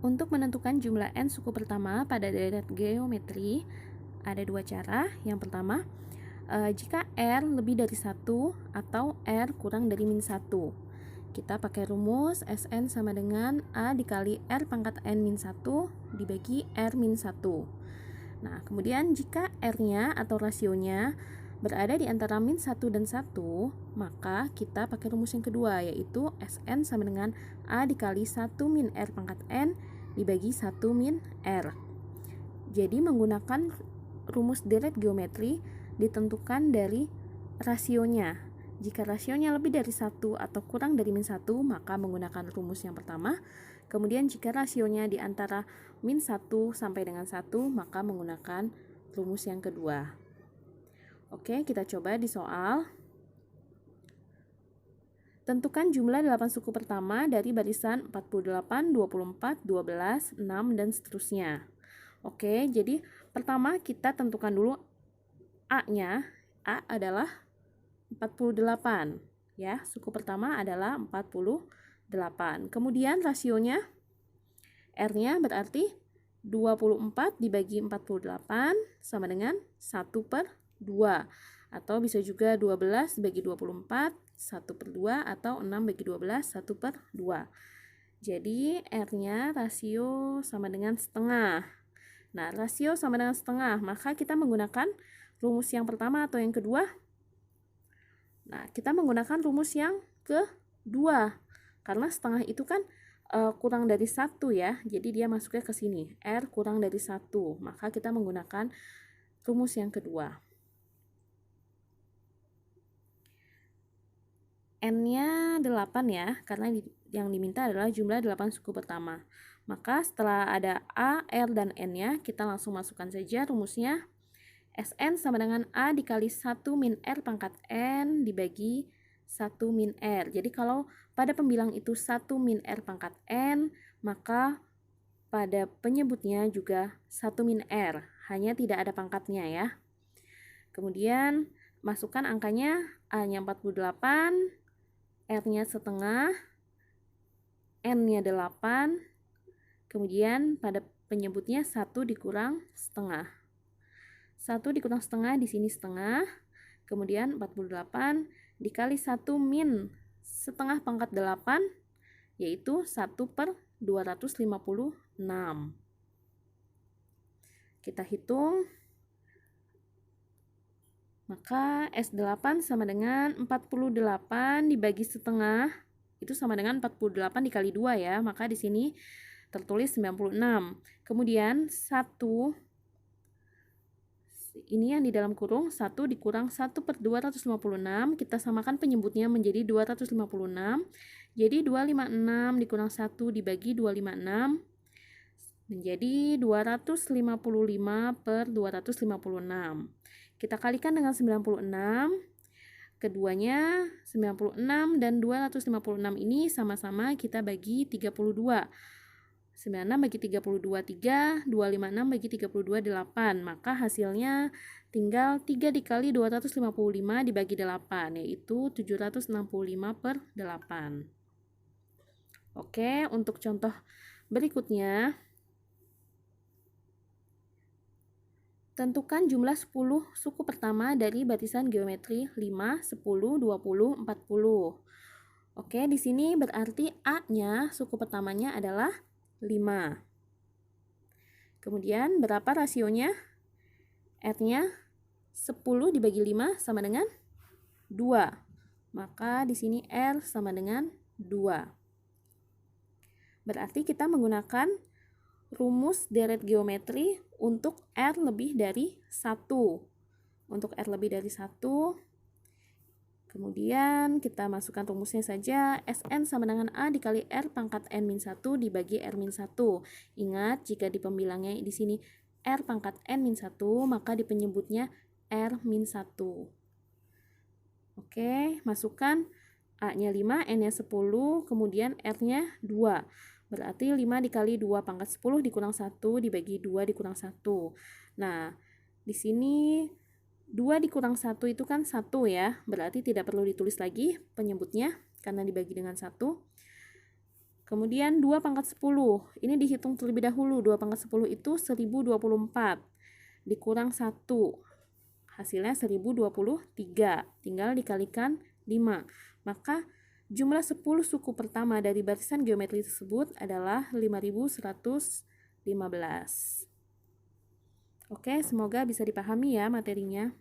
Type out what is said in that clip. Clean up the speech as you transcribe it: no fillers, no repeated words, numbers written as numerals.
Untuk menentukan jumlah n suku pertama pada deret geometri, ada dua cara. Yang pertama, jika R lebih dari 1 atau R kurang dari min 1. Kita pakai rumus Sn sama dengan A dikali R pangkat N min 1 dibagi R min 1. Nah, kemudian jika R-nya atau rasionya berada di antara min 1 dan 1, maka kita pakai rumus yang kedua, yaitu Sn sama dengan A dikali 1 min R pangkat N dibagi 1 min R. Jadi menggunakan rumus deret geometri ditentukan dari rasionya. Jika rasionya lebih dari 1 atau kurang dari min 1, maka menggunakan rumus yang pertama. Kemudian jika rasionya di antara min 1 sampai dengan 1, maka menggunakan rumus yang kedua. Oke, kita coba di soal. Tentukan jumlah 8 suku pertama dari barisan 48, 24, 12, 6, dan seterusnya. Oke, jadi pertama kita tentukan dulu A-nya. A adalah 48. Ya, suku pertama adalah 48. Kemudian rasionya R-nya berarti 24 dibagi 48 sama dengan 1/2. Atau bisa juga 12 bagi 24, 1/2, atau 6 bagi 12, 1/2. Jadi R-nya rasio sama dengan setengah. Nah, rasio sama dengan setengah, maka kita menggunakan rumus yang pertama atau yang kedua? Nah, kita menggunakan rumus yang kedua. Karena setengah itu kan kurang dari 1 ya, jadi dia masuknya ke sini. R kurang dari 1, maka kita menggunakan rumus yang kedua. N-nya 8 ya, karena yang diminta adalah jumlah 8 suku pertama. Maka setelah ada A, R, dan N-nya, kita langsung masukkan saja rumusnya. Sn sama dengan A dikali 1 min R pangkat N dibagi 1 min R. Jadi kalau pada pembilang itu 1 min R pangkat N, maka pada penyebutnya juga 1 min R. Hanya tidak ada pangkatnya ya. Kemudian masukkan angkanya, A-nya 48, R-nya setengah, N-nya 8, kemudian pada penyebutnya 1 dikurang setengah. 1 dikurang setengah, di sini setengah, kemudian 48 dikali 1 min setengah pangkat 8, yaitu 1/256. Kita hitung, maka S8 sama dengan 48 dibagi setengah, itu sama dengan 48 dikali 2 ya, maka di sini tertulis 96. Kemudian 1, ini yang di dalam kurung, 1 dikurang 1/256, kita samakan penyebutnya menjadi 256. Jadi 256 dikurang 1 dibagi 256 menjadi 255/256. Kita kalikan dengan 96. Keduanya 96 dan 256 ini sama-sama kita bagi 32. 96 bagi 32 3, 256 bagi 32 8. Maka hasilnya tinggal 3 dikali 255 dibagi 8, yaitu 765/8. Oke, untuk contoh berikutnya, tentukan jumlah 10 suku pertama dari barisan geometri 5, 10, 20, 40. Oke, di sini berarti A-nya, suku pertamanya adalah 5. Kemudian berapa rasionya? R-nya 10 dibagi 5 sama dengan 2. Maka di sini R sama dengan 2. Berarti kita menggunakan rumus deret geometri untuk R lebih dari 1. Untuk R lebih dari 1, kemudian kita masukkan rumusnya saja. Sn sama dengan A dikali R pangkat N-1 dibagi R-1. Ingat, jika di pembilangnya di sini R pangkat N-1, maka di penyebutnya R-1. Oke, masukkan A-nya 5, N-nya 10, kemudian R-nya 2. Berarti 5 dikali 2 pangkat 10 dikurang 1 dibagi 2 dikurang 1. Nah, di sini 2 dikurang 1 itu kan 1 ya, berarti tidak perlu ditulis lagi penyebutnya karena dibagi dengan 1. Kemudian 2 pangkat 10. Ini dihitung terlebih dahulu. 2 pangkat 10 itu 1024. Dikurang 1. Hasilnya 1023. Tinggal dikalikan 5. Maka jumlah 10 suku pertama dari barisan geometri tersebut adalah 5115. Oke, semoga bisa dipahami ya materinya.